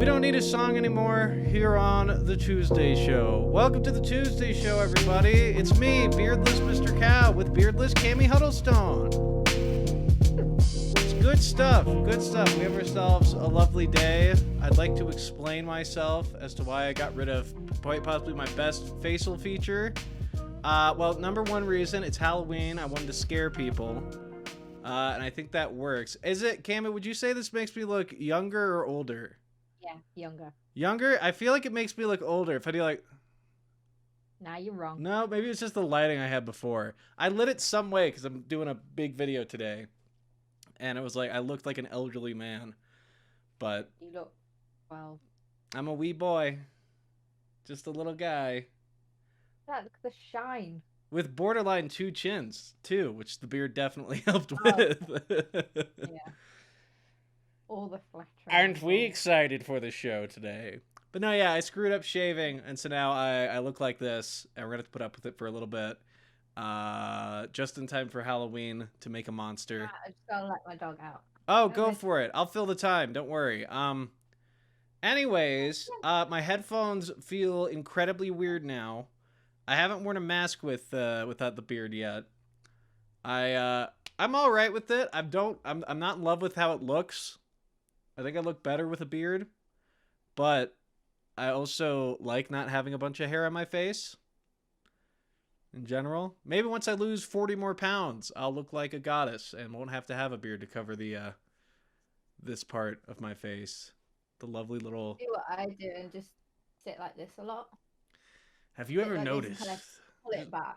We don't need a song anymore here on The Tuesday Show. Welcome to The Tuesday Show, everybody. It's me, Beardless Mr. Cow, with Beardless Cammy Huddlestone. It's good stuff, good stuff. We have ourselves a lovely day. I'd like to explain myself as to why I got rid of quite possibly my best facial feature. Well, number one reason, it's Halloween. I wanted to scare people. And I think that works. Is it, Cammy, would you say this makes me look younger or older? Yeah, younger. Younger? I feel like it makes me look older. If I do like... Nah, you're wrong. No, maybe it's just the lighting I had before. I lit it some way because I'm doing a big video today. And it was like, I looked like an elderly man. But... You look, well... I'm a wee boy. Just a little guy. Look at the shine. With borderline 2 chins, too, which the beard definitely helped with. Yeah. All the flattering. Aren't we excited for the show today? But no, yeah, I screwed up shaving, and so now I look like this, and we're going to have to put up with it for a little bit. Just in time for Halloween to make a monster. I just gotta let my dog out. Oh, go for it. I'll fill the time. Don't worry. Anyways, my headphones feel incredibly weird now. I haven't worn a mask without the beard yet. I'm all right with it. I'm not in love with how it looks. I think I look better with a beard, but I also like not having a bunch of hair on my face. In general, maybe once I lose 40 more pounds, I'll look like a goddess and won't have to have a beard to cover the this part of my face. The lovely little. Do what I do and just sit like this a lot. Have you ever Like noticed? kind of pull it back.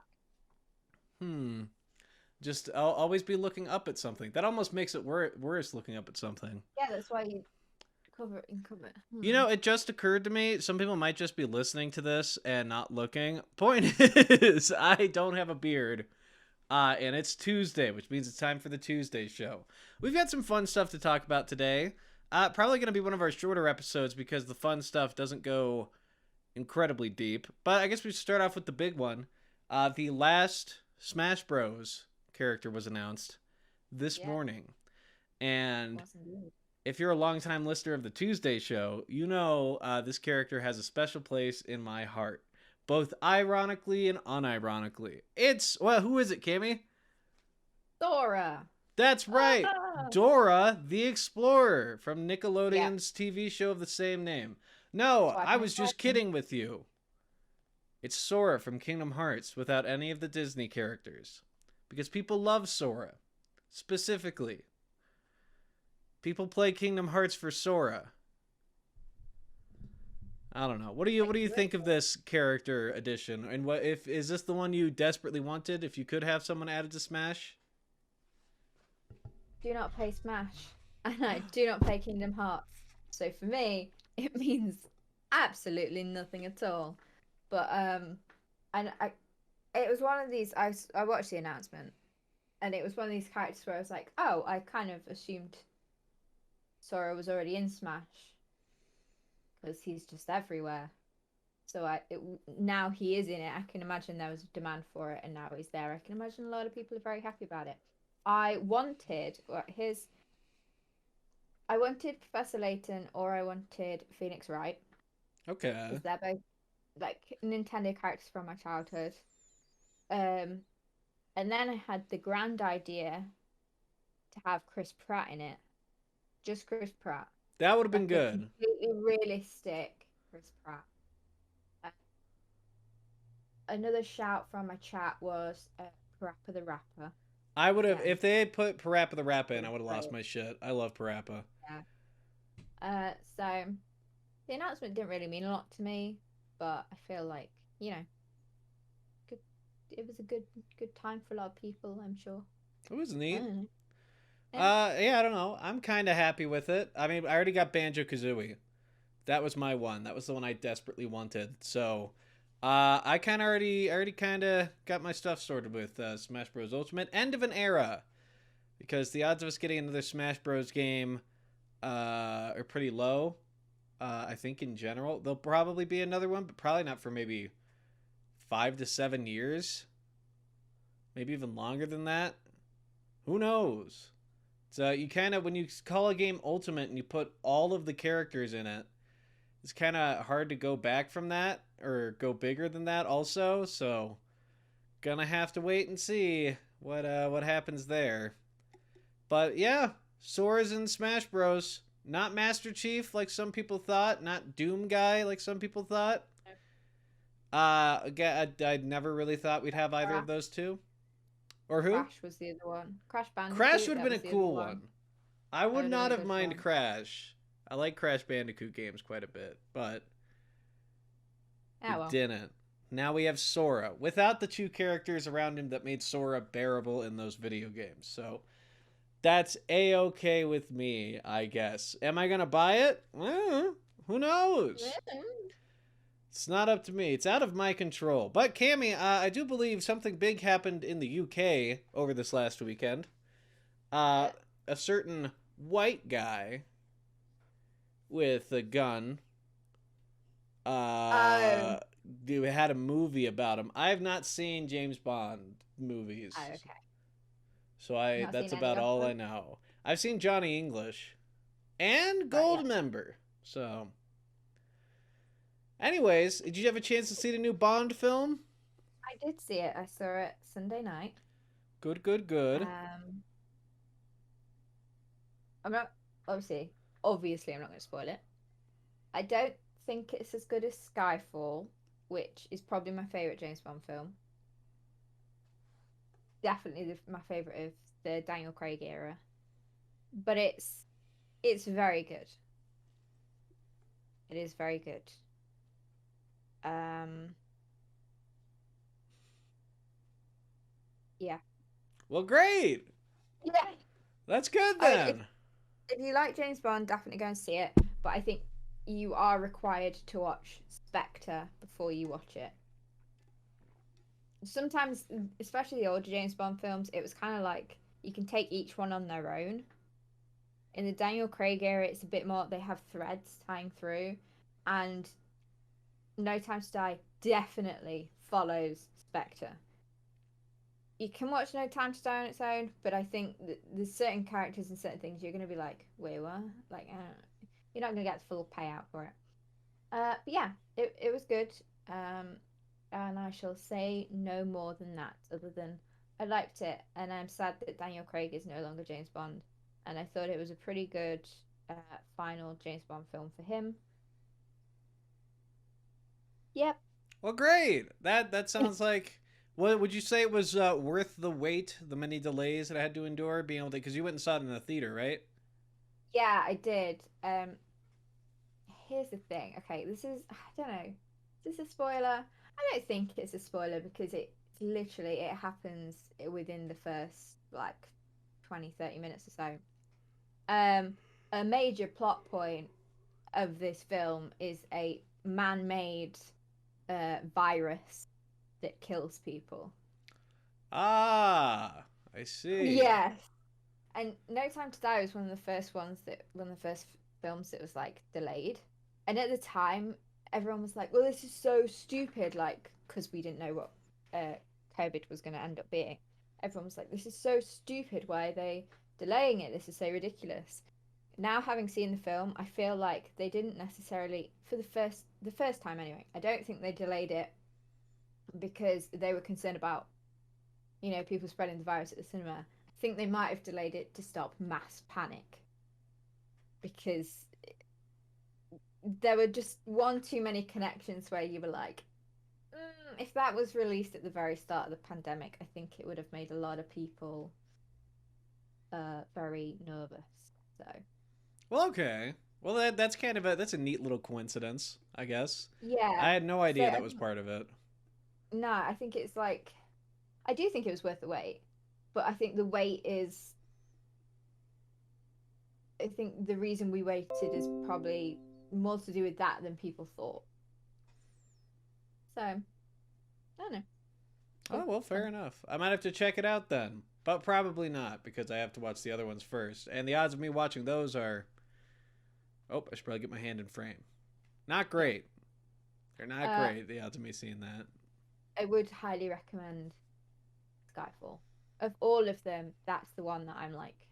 Just I'll always be looking up at something. That almost makes it worse looking up at something. Yeah, that's why you cover it and cover it. You know, it just occurred to me, some people might just be listening to this and not looking. Point is, I don't have a beard. And it's Tuesday, which means it's time for the Tuesday Show. We've got some fun stuff to talk about today. Probably going to be one of our shorter episodes because the fun stuff doesn't go incredibly deep. But I guess we should start off with the big one. The last Smash Bros. Character was announced this morning. And if you're a longtime listener of the Tuesday Show, you know this character has a special place in my heart. Both ironically and unironically. It's, well, who is it, Cammy? Sora. That's right. Dora the Explorer from Nickelodeon's TV show of the same name. No, I was just kidding with you. It's Sora from Kingdom Hearts without any of the Disney characters. Because people love Sora. Specifically. People play Kingdom Hearts for Sora. I don't know. What do you think of this character addition? And what is this the one you desperately wanted? If you could have someone added to Smash? Do not play Smash. And I do not play Kingdom Hearts. So for me, it means absolutely nothing at all. But it was one of these. I watched the announcement, and it was one of these characters where I was like, oh, I kind of assumed Sora was already in Smash because he's just everywhere. So now he is in it. I can imagine there was a demand for it, and now he's there. I can imagine a lot of people are very happy about it. I wanted Professor Layton or I wanted Phoenix Wright. Okay. Because they're both like Nintendo characters from my childhood. And then I had the grand idea to have Chris Pratt in it. Just Chris Pratt. That would have been good. Completely realistic Chris Pratt. Another shout from my chat was Parappa the Rapper. I would have, if they had put Parappa the Rapper in, I would have lost my shit. I love Parappa. Yeah. So the announcement didn't really mean a lot to me, but I feel like, you know, it was a good time for a lot of people, I'm sure. It was neat. Yeah. I don't know. I'm kind of happy with it. I mean, I already got Banjo-Kazooie. That was my one. That was the one I desperately wanted. So, I kind of already kind of got my stuff sorted with Smash Bros. Ultimate. End of an era. Because the odds of us getting another Smash Bros. Game are pretty low. I think in general. There'll probably be another one, but probably not for maybe 5 to 7 years. Maybe even longer than that. Who knows? So you kind of, when you call a game Ultimate and you put all of the characters in it, it's kind of hard to go back from that or go bigger than that also. So gonna have to wait and see what happens there. But yeah, Sora's in Smash Bros. Not Master Chief like some people thought, not Doom Guy like some people thought. Again, I never really thought we'd have either of Crash, those two. Or who? Crash was the other one. Crash Crash Bandicoot, would have that been a was the other cool one. one. I That would would have been not a have good mind one. Crash. I like Crash Bandicoot games quite a bit, but Yeah, it well. didn't. Now we have Sora without the two characters around him that made Sora bearable in those video games. So that's a-okay with me, I guess. Am I gonna buy it? Who knows? It's not up to me. It's out of my control. But Cammy, I do believe something big happened in the UK over this last weekend. Uh, Yeah. a certain white guy with a gun Oh, uh had a movie about him. I have not seen James Bond movies, oh, okay. so I Not that's seen any about of all I them. know. I've seen Johnny English and Right, yeah. Goldmember. So, anyways, did you have a chance to see the new Bond film? I did see it. I saw it Sunday night. Good, good, good. Um, I'm not obviously I'm not going to spoil it. I don't think it's as good as Skyfall, which is probably my favorite James Bond film. Definitely my favorite of the Daniel Craig era. But it's very good. It is very good. Um, yeah. Well, great. Yeah. That's good I mean, if then. if you like James Bond, definitely go and see it. But I think you are required to watch Spectre before you watch it. Sometimes, especially the older James Bond films, it was kind of like you can take each one on their own. In the Daniel Craig era, it's a bit more, they have threads tying through. And No Time to Die definitely follows Spectre. You can watch No Time to Die on its own, but I think there's certain characters and certain things you're going to be like, wait, what? Like, you're not going to get the full payout for it. But yeah, it was good. Um, and I shall say no more than that, other than I liked it, and I'm sad that Daniel Craig is no longer James Bond. And I thought it was a pretty good final James Bond film for him. Yep. Well, great. That sounds like. What would you say it was worth the wait, the many delays that I had to endure, being able to? Because you went and saw it in the theater, right? Yeah, I did. Here's the thing. Okay, this is I don't know. Is this a spoiler? I don't think it's a spoiler because it happens within the first like 20, 30 minutes or so. Um, a major plot point of this film is a man-made virus that kills people. Ah, I see. Yes. And No Time to Die was one of the first films that was like delayed. And at the time, everyone was like, "Well, this is so stupid," like because we didn't know what uh, COVID was going to end up being. Everyone was like, "This is so stupid. Why are they delaying it? This is so ridiculous." Now, having seen the film, I feel like they didn't necessarily for the first time anyway. I don't think they delayed it because they were concerned about people spreading the virus at the cinema. I think they might have delayed it to stop mass panic because there were just one too many connections where you were like, if that was released at the very start of the pandemic, I think it would have made a lot of people very nervous. So Well, okay. Well, that's kind of that's a neat little coincidence, I guess. yeah, I had no so idea I that was think part of it. no, I think it's like I do think it was worth the wait, but I think the wait is. I think the reason we waited is probably more to do with that than people thought. So I don't know. Oh Cool. well, It's fair fun. enough. I might have to check it out then, but probably not because I have to watch the other ones first, and the odds of me watching those are. Oh, I should probably get my hand in frame. Not Yeah. great. They're not Uh, great. The odds of me seeing that. I would highly recommend Skyfall. Of all of them, that's the one that I'm like,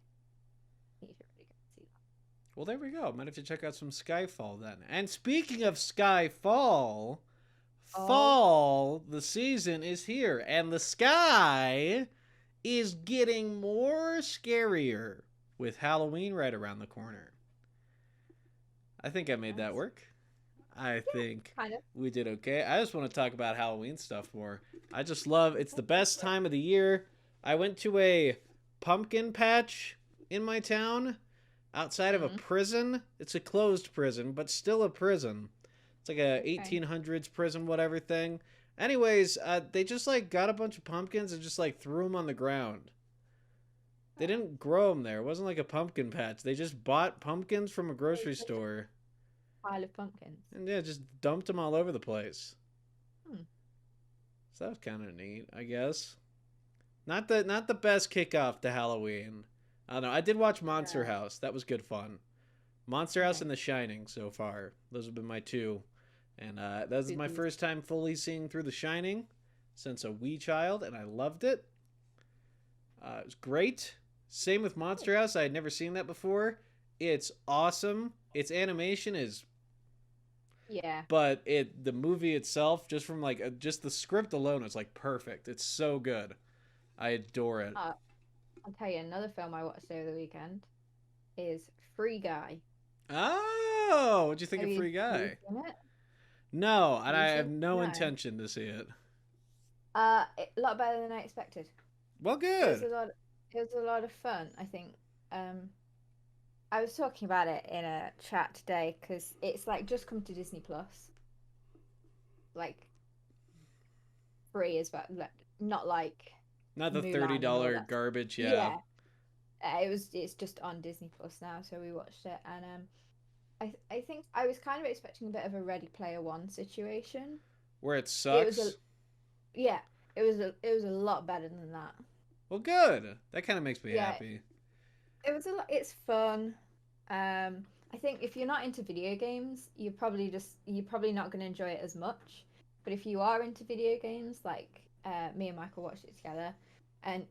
you should really go see that. Well, there we go. Might have to check out some Skyfall then. And speaking of Skyfall, Oh, fall, the season is here, and the sky is getting more scarier with Halloween right around the corner. I think I made that nice. work. I Yeah, think kind of. we did okay. I just want to talk about Halloween stuff more. I just love it's the Let's go best for it. time of the year. I went to a pumpkin patch in my town outside of a Mm, prison. It's a closed prison, but still a prison. It's like a okay. 1800s prison whatever thing. Anyways, they just like got a bunch of pumpkins and just like threw them on the ground. They Oh, didn't grow them there. It wasn't like a pumpkin patch. They just bought pumpkins from a grocery it's just a store pile of pumpkins. and yeah, just dumped them all over the place. Hmm. So that was kind of neat, I guess. Not the best kickoff to Halloween. I don't know. I did watch Monster No. House. That was good fun. Monster House Okay. and The Shining so far. Those have been my two. And that was my Boobies. first time fully seeing through The Shining since a wee child, and I loved it. It was great. Same with Monster House. I had never seen that before. It's awesome. Its animation is, Yeah. but the movie itself, just from like just the script alone, is like perfect. It's so good. I adore it. Uh, I'll tell you another film I watched over the weekend is Free Guy. Oh, what'd you think of Free Have you Guy? seen it? No, and Have I you have seen no No. intention to see it. A lot better than I expected. Well, It was good. a lot. It was a lot of fun. I think. I was talking about it in a chat today because it's like just come to Disney Plus, like free as well, like, not like Not the thirty Mulan and all dollar that. garbage. Yeah, Yeah, it's just on Disney Plus now, so we watched it, and I think I was kind of expecting a bit of a Ready Player One situation. where it It was a sucks. yeah, it was a lot better than that. Well, good. That kind of makes me Yeah, happy. it was a lot. It's fun. I think if you're not into video games, you're probably not going to enjoy it as much. But if you are into video games, like me and Michael watched it together, and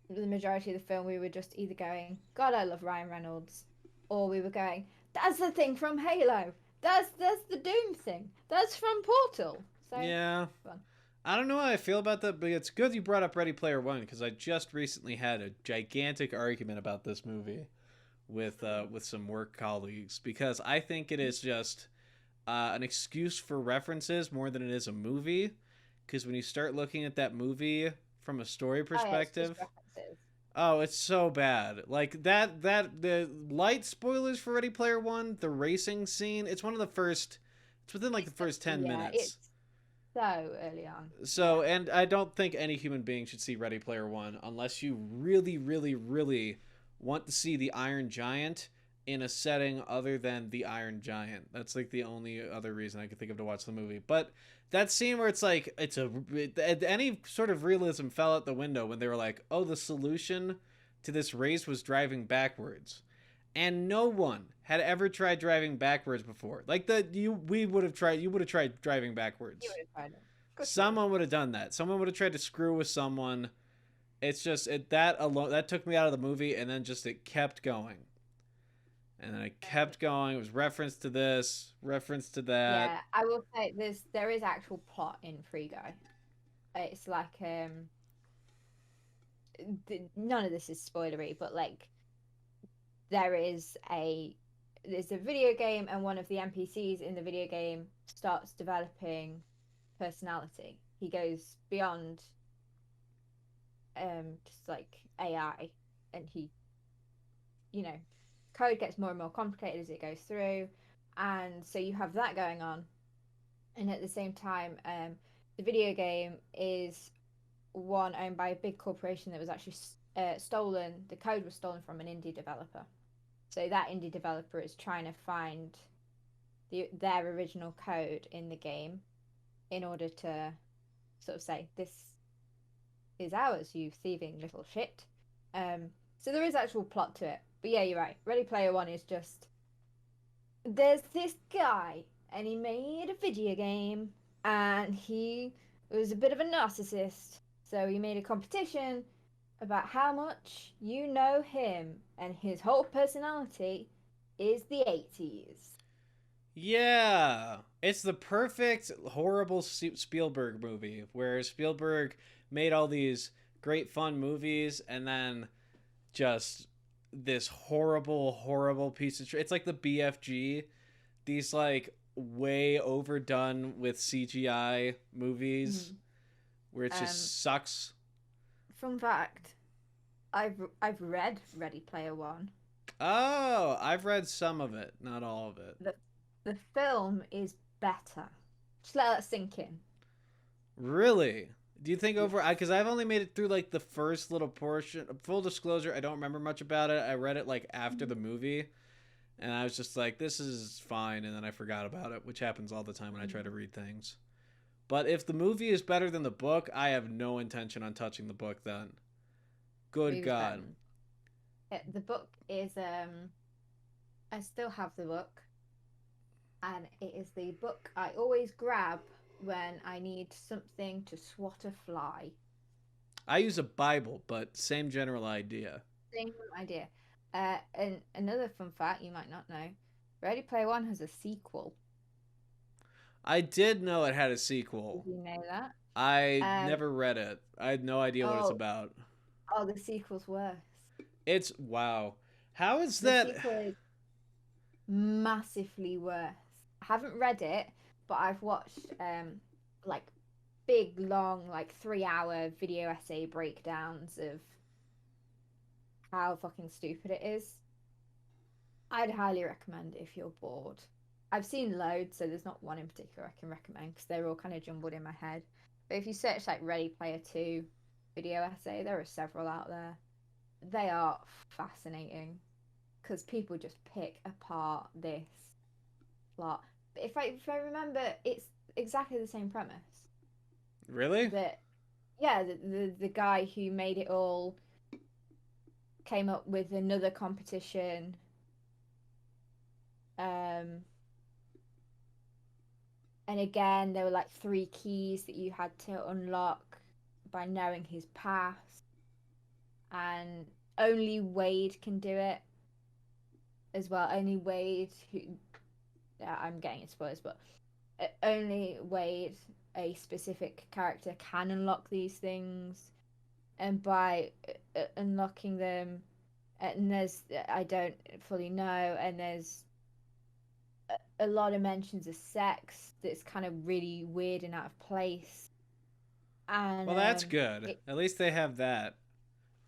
the majority of the film we were just either going, "God, I love Ryan Reynolds," or we were going, "That's the thing from Halo. That's the Doom thing. That's from Portal." So Yeah, fun. I don't know how I feel about that, but it's good you brought up Ready Player One because I just recently had a gigantic argument about this movie with some work colleagues because I think it is just an excuse for references more than it is a movie. Because when you start looking at that movie from a story Oh yeah, it's just perspective, references. oh, it's so bad. Like that the light spoilers for Ready Player One, the racing scene, it's one of the first it's within like the first 10 Yeah, minutes. it's so early on. Yeah. So, and I don't think any human being should see Ready Player One unless you really, really, really want to see the Iron Giant in a setting other than the Iron Giant. That's like the only other reason I could think of to watch the movie. But that scene where it's like any sort of realism fell out the window when they were like, "Oh, the solution to this race was driving backwards." And no one had ever tried driving backwards before. Like you would have tried driving You backwards. would have tried it. Of course you would have. Someone would have done that. Someone would have tried to screw with someone. It's just that alone that took me out of the movie, and then just it kept going, and then it kept going. It was reference to this, reference to that. Yeah, I will say there is actual plot in Free Guy. It's like none of this is spoilery, but like there is there's a video game, and one of the NPCs in the video game starts developing personality. He goes beyond just like AI, and he, you know, code gets more and more complicated as it goes through, and so you have that going on, and at the same time, the video game is one owned by a big corporation that was actually stolen. The code was stolen from an indie developer. So that indie developer is trying to find their original code in the game in order to sort of say, "This is ours, you thieving little shit." So there is actual plot to it. But yeah, you're right. Ready Player One is just there's this guy and he made a video game and he was a bit of a narcissist. So he made a competition about how much you know him, and his whole personality is the 80s. Yeah, it's the perfect horrible Spielberg movie where Spielberg made all these great fun movies and then just this horrible piece of it's like the BFG, these like way overdone with CGI movies Mhm. where it Um, just sucks. Fun fact: I've read Ready Player One. Oh, I've read some of it, not all of it. The the film is better. Just let that sink in. Really? Do you think over? Yes. Because I've only made it through like the first little portion. Full disclosure, I don't remember much about it. I read it like after the movie, and I was just like, "This is fine," and then I forgot about it, which happens all the time when I try to read things. But if the movie is better than the book, I have no intention on touching the book. Then, good Movie's better. God, The book is I still have the book, and it is the book I always grab when I need something to swat a fly. I use a Bible, but same general idea. Same idea. And another fun fact you might not know: Ready Player One has a sequel. I did know it had a Did sequel. you know that? I Um. never read it. I had no idea what it's Oh. about. Oh, the sequel's worse. It's wow. How is The that? sequel is massively worse. I haven't read it, but I've watched like big long like 3 hour video essay breakdowns of how fucking stupid it is. I'd highly recommend it if you're bored. I've seen loads, so there's not one in particular I can recommend because they're all kind of jumbled in my head. But if you search like Ready Player 2 video essay, there are several out there. They are fascinating because people just pick apart this plot. But if I remember, it's exactly the same premise. Really? That yeah, the guy who made it all came up with another competition. Um, and again, there were like three keys that you had to unlock by knowing his past, and only Wade can do it as well. Only Wade, who I'm getting it spoilers, but only Wade, a specific character, can unlock these things, and by unlocking them, and there's I don't fully know, and there's a lot of mentions of sex that's kind of really weird and out of place, and Well, that's good. At least they have that.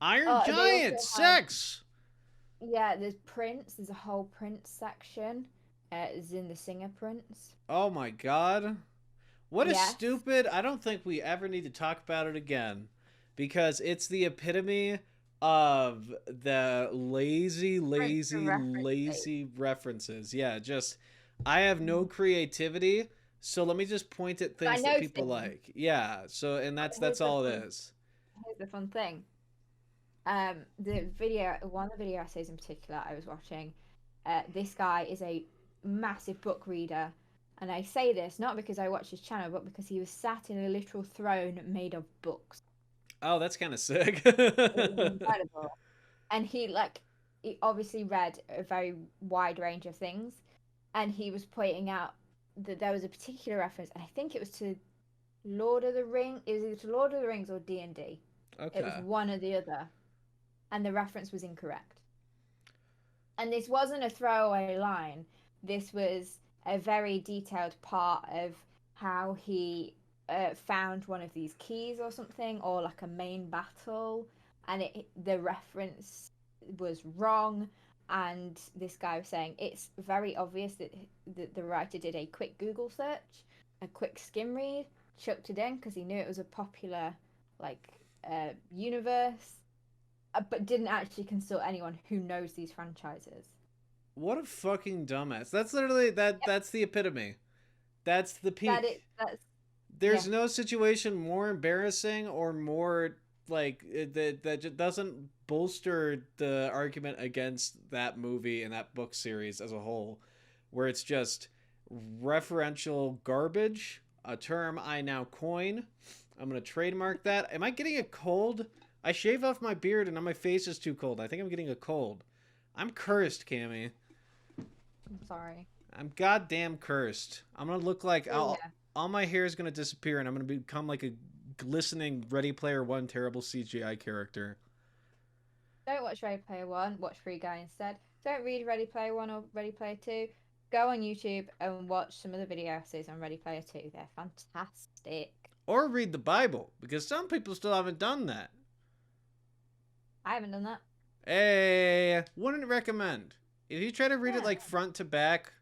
Iron oh, they also Giant have sex. yeah, there's Prince. There's a whole Prince section. Is in the singer Prince. Oh my God. What a Yes, stupid. I don't think we ever need to talk about it again because it's the epitome of the Prince to reference base. lazy references. Yeah, just I have no creativity, so let me just point at But I things that know people things. like. Yeah, so and But that's all it is. here's the fun thing. One of the video essays in particular I was watching, this guy is a massive book reader, and I say this not because I watch his channel, but because he was sat in a literal throne made of books. Oh, that's kind of sick. It was incredible, and he obviously read a very wide range of things, and he was pointing out that there was a particular reference, and I think it was to Lord of the Ring. It was either to Lord of the Rings or D&D. It was Okay. one or the other, and the reference was incorrect. And this wasn't a throwaway line. This was a very detailed part of how he found one of these keys or something, or like a main battle, and the reference was wrong. And this guy was saying it's very obvious that the writer did a quick Google search, a quick skim read, chucked it in because he knew it was a popular like universe, but didn't actually consult anyone who knows these franchises. What a fucking dumbass. That's literally that Yep, that's the epitome. That's the peak. that's yeah. There's no situation more embarrassing or more like that just doesn't bolster the argument against that movie and that book series as a whole, where it's just referential garbage, a term I now coin. I'm gonna trademark that. Am I getting a cold? I shave off my beard and now my face is too cold. I think I'm getting a cold. I'm cursed, Cammy. I'm sorry. I'm goddamn cursed. I'm gonna look like Oh yeah. all my hair is gonna disappear, and I'm gonna become like a glistening Ready Player One terrible CGI character. Don't watch Ready Player One. Watch Free Guy instead. Don't read Ready Player One or Ready Player Two. Go on YouTube and watch some of the video essays on Ready Player Two. They're fantastic. Or read the Bible, because some people still haven't done that. I haven't done that. Hey, wouldn't recommend. If you try to read it Yeah. like front to back,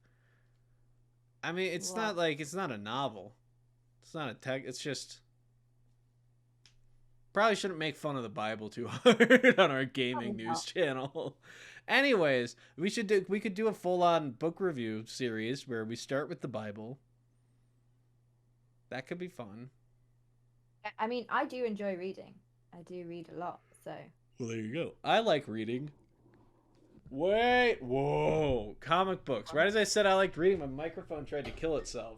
I mean, it's not What? like it's not a novel. It's not a tech. It's just probably shouldn't make fun of the Bible too hard on our gaming Probably news not. channel. Anyways, we could do a full on book review series where we start with the Bible. That could be fun. I mean, I do enjoy reading. I do read a lot, so. Well, there you go. I like reading. Wait, whoa, comic books. Right as I said I liked reading, my microphone tried to kill itself.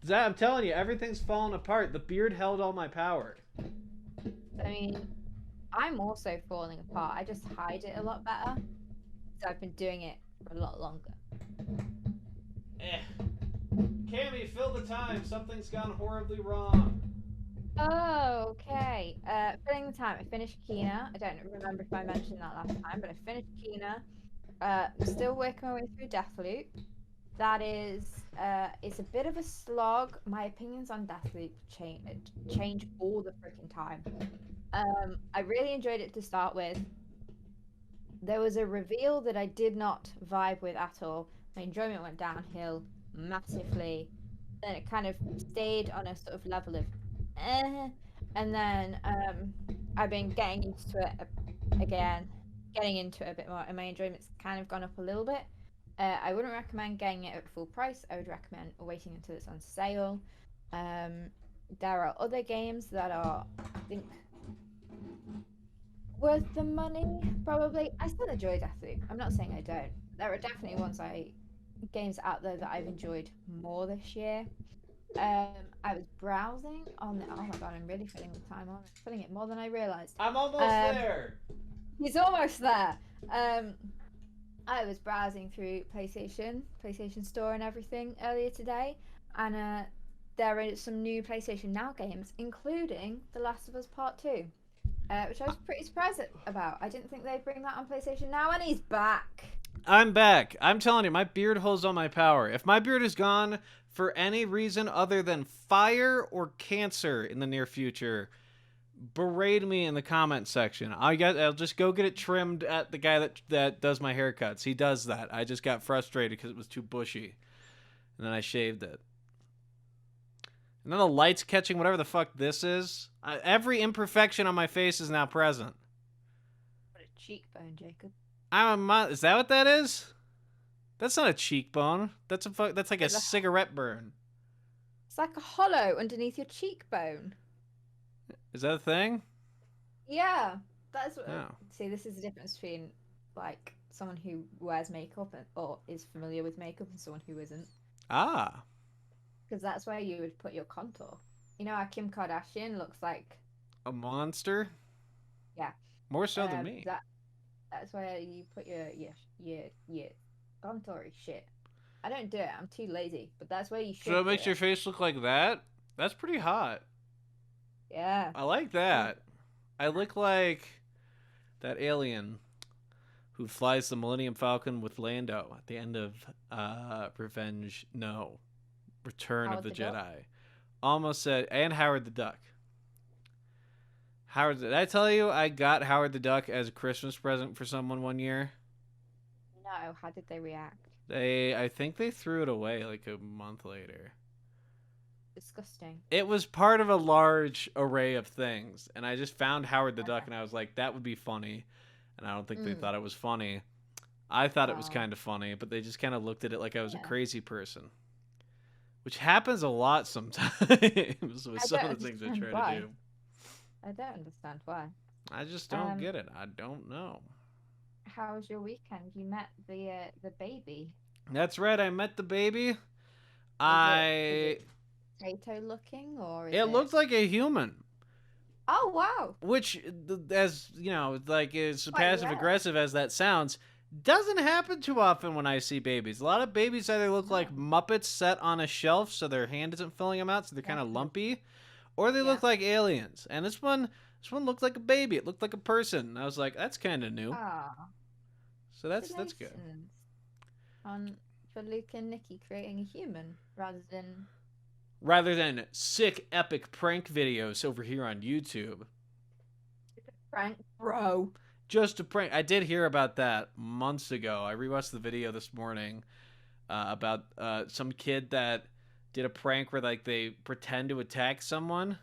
Zach, I'm telling you, everything's falling apart. The beard held all my power. I mean, I'm also falling apart. I just hide it a lot better. So I've been doing it for a lot longer. Cammy, fill the time. Something's gone horribly wrong. Oh, okay. Filling the time. I finished Kina. I don't remember if I mentioned that last time, but I finished Kina. I'm still working my way through Deathloop. That is, it's a bit of a slog. My opinions on Deathloop change all the freaking time. I really enjoyed it to start with. There was a reveal that I did not vibe with at all. My enjoyment went downhill massively. Then it kind of stayed on a sort of level of and then I've been getting used to it again, getting into it a bit more, and my enjoyment's kind of gone up a little bit. I wouldn't recommend getting it at full price. I would recommend waiting until it's on sale. There are other games that are, I think, worth the money, probably. I still enjoy Deathloop. I'm not saying I don't. There are definitely games out there that I've enjoyed more this year. I was browsing on the. Oh my god, I'm really filling the time on. I'm filling it more than I realized. I'm almost there. He's almost there. I was browsing through PlayStation Store and everything earlier today, and there are some new PlayStation Now games, including The Last of Us Part 2, which I was pretty surprised about. I didn't think they'd bring that on PlayStation Now, and he's back. I'm back. I'm telling you, my beard holds all my power. If my beard is gone for any reason other than fire or cancer in the near future, berate me in the comment section. I'll just go get it trimmed at the guy that does my haircuts. He does that. I just got frustrated because it was too bushy, and then I shaved it. And then the light's catching whatever the fuck this is. Every imperfection on my face is now present. What a cheekbone, Jacob. Is that what that is? That's not a cheekbone. That's like a cigarette burn. It's like a hollow underneath your cheekbone. Is that a thing? Yeah, that's what. Oh. See, this is the difference between like someone who wears makeup or is familiar with makeup and someone who isn't. Ah. Because that's where you would put your contour. You know how Kim Kardashian looks like A monster? Yeah. More so than me. That's where you put your contoury shit. I don't do it. I'm too lazy. But that's where you should. So it makes your face look like that? That's pretty hot. Yeah. I like that. I look like that alien who flies the Millennium Falcon with Lando at the end of Return Howard of the the Jedi. Duck? Almost said, and Howard the Duck. Did I tell you I got Howard the Duck as a Christmas present for someone one year? No. How did they react? I think they threw it away like a month later. Disgusting. It was part of a large array of things, and I just found Howard the Duck, and I was like, that would be funny. And I don't think they thought it was funny. I thought it was kind of funny, but they just kind of looked at it like I was a crazy person. Which happens a lot sometimes with some of the things I try to do. I don't understand why. I just don't get it. I don't know. How was your weekend? You met the baby. That's right. I met the baby. Is it potato looking or it looked like a human. Oh wow! Which, as you know, like as passive aggressive as that sounds, Doesn't happen too often when I see babies. A lot of babies either look No. like Muppets set on a shelf so their hand isn't filling them out, so they're kind of Definitely. lumpy, or they Yeah. look like aliens. And this one looked like a baby. It looked like a person. I was like, that's kind of new. Ah, So that's good. congratulations on for Luke and Nikki creating a human rather than Rather than sick epic prank videos over here on YouTube. Frank, bro. Just a prank. I did hear about that months ago. I rewatched the video this morning about some kid that did a prank where like they pretend to attack someone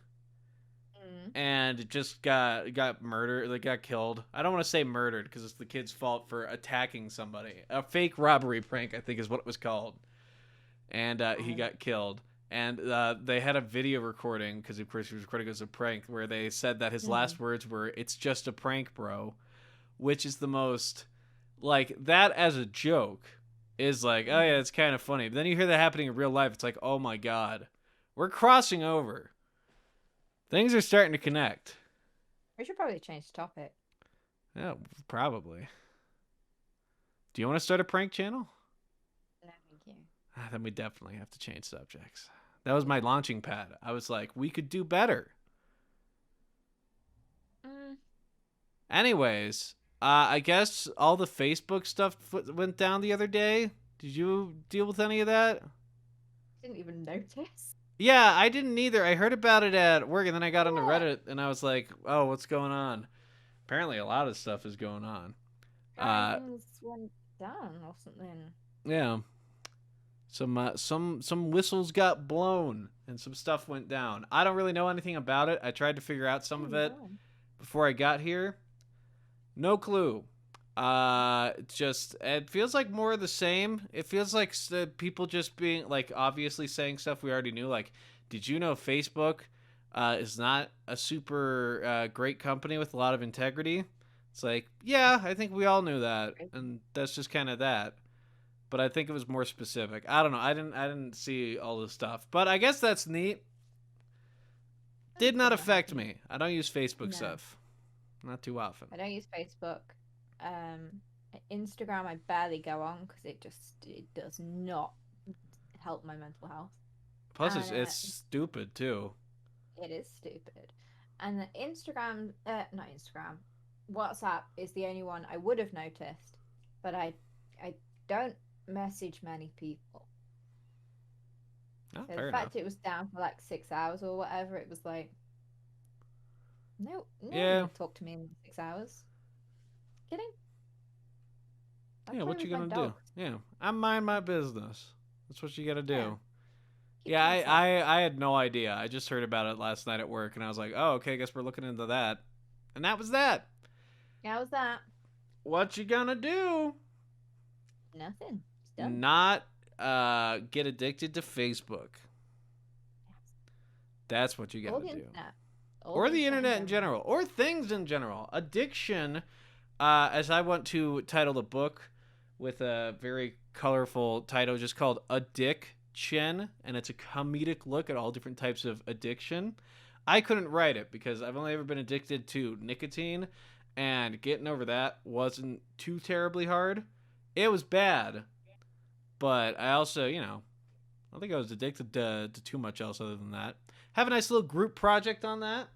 Mm. and it just got murdered. Like got killed. I don't want to say murdered because it's the kid's fault for attacking somebody. A fake robbery prank, I think, is what it was called. And he Um, got killed. And they had a video recording because, of course, he was recording as a prank, where they said that his mhm. last words were, "It's just a prank, bro," which is the most like that as a joke is like, oh yeah, Mhm. it's kind of funny. But then you hear that happening in real life, it's like, oh my god, we're crossing over. Things are starting to connect. We should probably change the topic. Yeah, probably. Do you want to start a prank channel? No, thank you. Then we definitely have to change subjects. That was my Yeah. launching pad. I was like, we could do better. Mm, Anyways, I guess all the Facebook stuff went down the other day. Did you deal with any of that? didn't even notice. Yeah, I didn't either. I heard about it at work, and then I got onto Yeah. Reddit, and I was like, "Oh, what's going on?" Apparently, a lot of stuff is going on. Apparently Uh, things went down or something. yeah, some whistles got blown, and some stuff went down. I don't really know anything about it. I tried to figure out some of Mm, it go on. before I got here. No clue. It's just it feels like more of the same. It feels like people just being like obviously saying stuff we already knew. Like, did you know Facebook is not a super great company with a lot of integrity? It's like, yeah, I think we all knew that, Crazy. and that's just kind of that. But I think it was more specific. I don't know. I didn't see all this stuff, but I guess that's neat. Did not Something that affect happened. me. I don't use Facebook No, stuff. Not too often. I don't use Facebook. Um, Instagram I barely go on because it does not help my mental health. Plus, And it's stupid too. it is stupid. And the Instagram, not Instagram, WhatsApp is the only one I would have noticed, but I don't message many people. Oh, So the fair enough. fact it was down for like 6 hours or whatever, it was like, no one Yeah, would talk to me in 6 hours. Kidding? I yeah. play What with you my gonna do? dogs. Yeah, I mind my business. That's what you gotta Yeah, do. keep Yeah, to I, myself. I, I had no idea. I just heard about it last night at work, and I was like, oh, okay. I guess we're looking into that. And that was that. How's that? What you gonna do? Nothing. It's done. Not get addicted to Facebook. That's what you All gotta the do. internet. All Or the the internet in internet in general. general, or things in general. Addiction, as I want to title the book with a very colorful title just called Addiction, and it's a comedic look at all different types of addiction. I couldn't write it because I've only ever been addicted to nicotine, and getting over that wasn't too terribly hard. It was bad, but I also, I don't think I was addicted to too much else other than that. Have a nice little group project on that.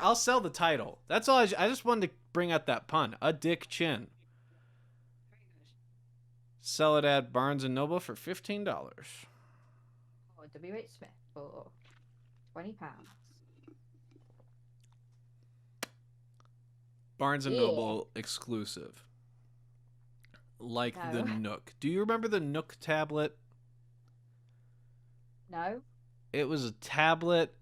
I'll sell the title. That's all. I just wanted to bring out that pun. A Dick Chin. Very good. Sell it at Barnes and Noble for $15. Or W.H. Smith for £20. Barnes and Yeah. Noble exclusive. Like the No. Nook. Do you remember the Nook tablet? No. It was a tablet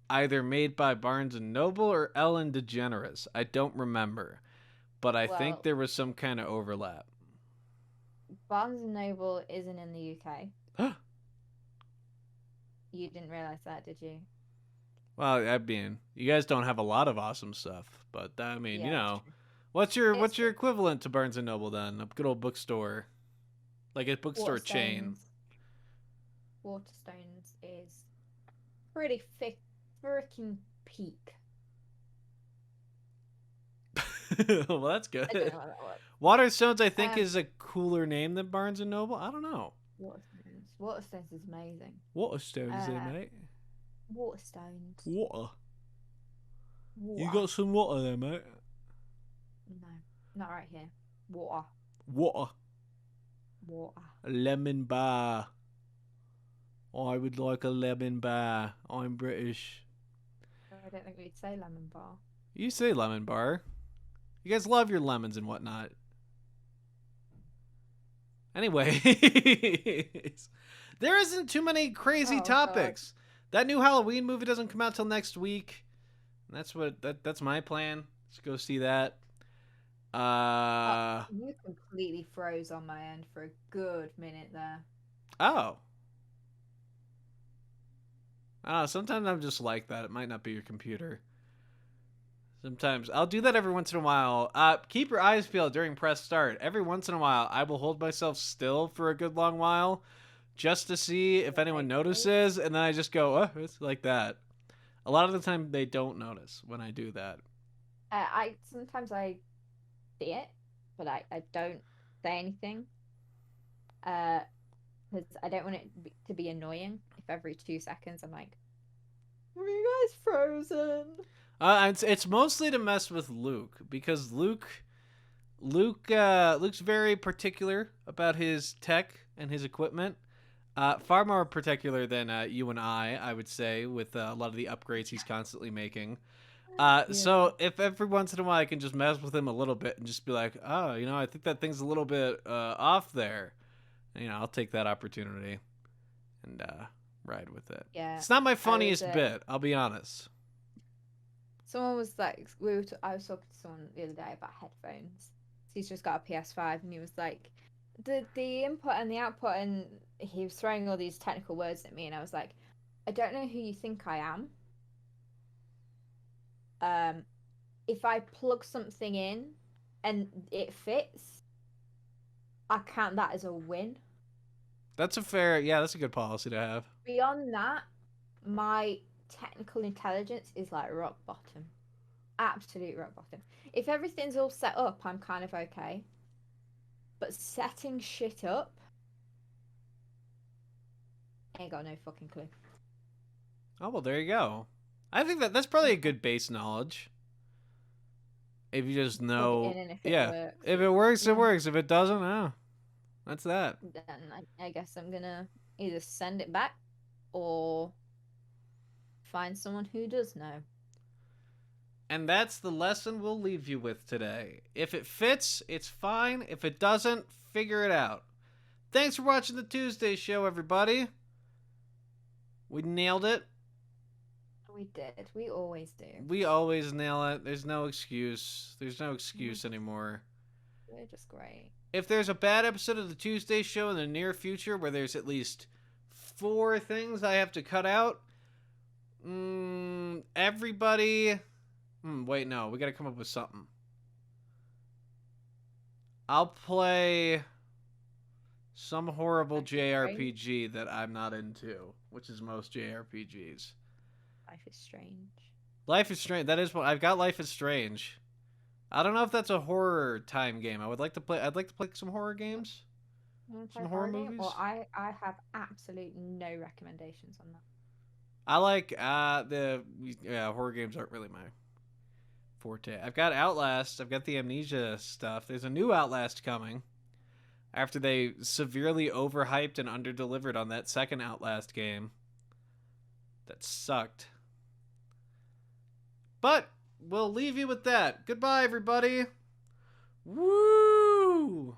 either made by Barnes and Noble or Ellen DeGeneres. I don't remember, but I think Well, there was some kind of overlap. Barnes and Noble isn't in the UK. You didn't realize that, did you? Well, I mean, you guys don't have a lot of awesome stuff, but I mean, Yeah, it's true. what's your It's what's your true. equivalent to Barnes and Noble then? A good old bookstore, like a bookstore chain. Waterstones. Waterstones is pretty thick, freaking peak. Well, that's I don't good. know how that works. Waterstones, I think, Um, is a cooler name than Barnes and Noble. I don't know. Waterstones. Waterstones is amazing. Waterstones there, Uh, mate. Waterstones. Water. You Water. got some water there, mate? No, not right here. Water. Water. Water. A lemon bar. I would like a lemon bar. I'm British. I don't think we'd say lemon bar. You say lemon bar. You guys love your lemons and whatnot. Anyways, there isn't too many crazy Oh God. topics. That new Halloween movie doesn't come out till next week. That's my plan. Let's go see that. Oh, Uh you completely froze on my end for a good minute there. oh. Sometimes I'm just like that. It might not be your computer. Sometimes I'll do that every once in a while. Keep your eyes peeled during press start. Every once in a while, I will hold myself still for a good long while, just to see if anyone Right. notices, and then I just go, "Oh, it's like that." A lot of the time, they don't notice when I do that. I sometimes I see it, but I don't say anything. Uh, because I don't want to be annoying. If every 2 seconds I'm like, "Are you guys frozen?" It's mostly to mess with Luke because Luke's very particular about his tech and his equipment. Far more particular than you and I would say, with a lot of the upgrades he's constantly making. Yeah. So if every once in a while I can just mess with him a little bit and just be like, oh, I think that thing's a little bit off there. I'll take that opportunity and ride with it. Yeah. It's not my I was funniest bit, I'll be honest. someone was like I was talking to someone the other day about headphones. He's just got a PS5 and he was like the input and the output, and he was throwing all these technical words at me, and I was like, I don't know who you think I am. Um if I plug something in and it fits, I count that as a win. That's a good policy to have. Beyond that, my technical intelligence is like rock bottom. Absolute rock bottom. If everything's all set up, I'm kind of okay. But setting shit up, ain't got no fucking clue. Oh, well, there you go. I think that's probably a good base knowledge. If you just Plug it know, in, and if it yeah. works, If it, it works, it yeah. works. If it doesn't, oh, that's that. Then I guess I'm gonna either send it back or find someone who does know. And that's the lesson we'll leave you with today. If it fits, it's fine. If it doesn't, figure it out. Thanks for watching the Tuesday show, everybody. We nailed it. We did. We always do. We always nail it. There's no excuse. There's no We're excuse just, anymore. we're just great. If there's a bad episode of the Tuesday show in the near future where there's at least 4 things I have to cut out, everybody. Wait, no. We gotta come up with something. I'll play some horrible Life is strange. JRPG that I'm not into, which is most JRPGs. Life is strange. Life is Strange. That is what I've got. Life is Strange. I don't know if that's a horror time game. I'd like to play some horror games, You want to play some a horror horror game? Well, movies. I have absolute no recommendations on that. I like the horror games aren't really my forte. I've got Outlast. I've got the Amnesia stuff. There's a new Outlast coming after they severely overhyped and underdelivered on that second Outlast game. That sucked. But we'll leave you with that. Goodbye, everybody. Woo!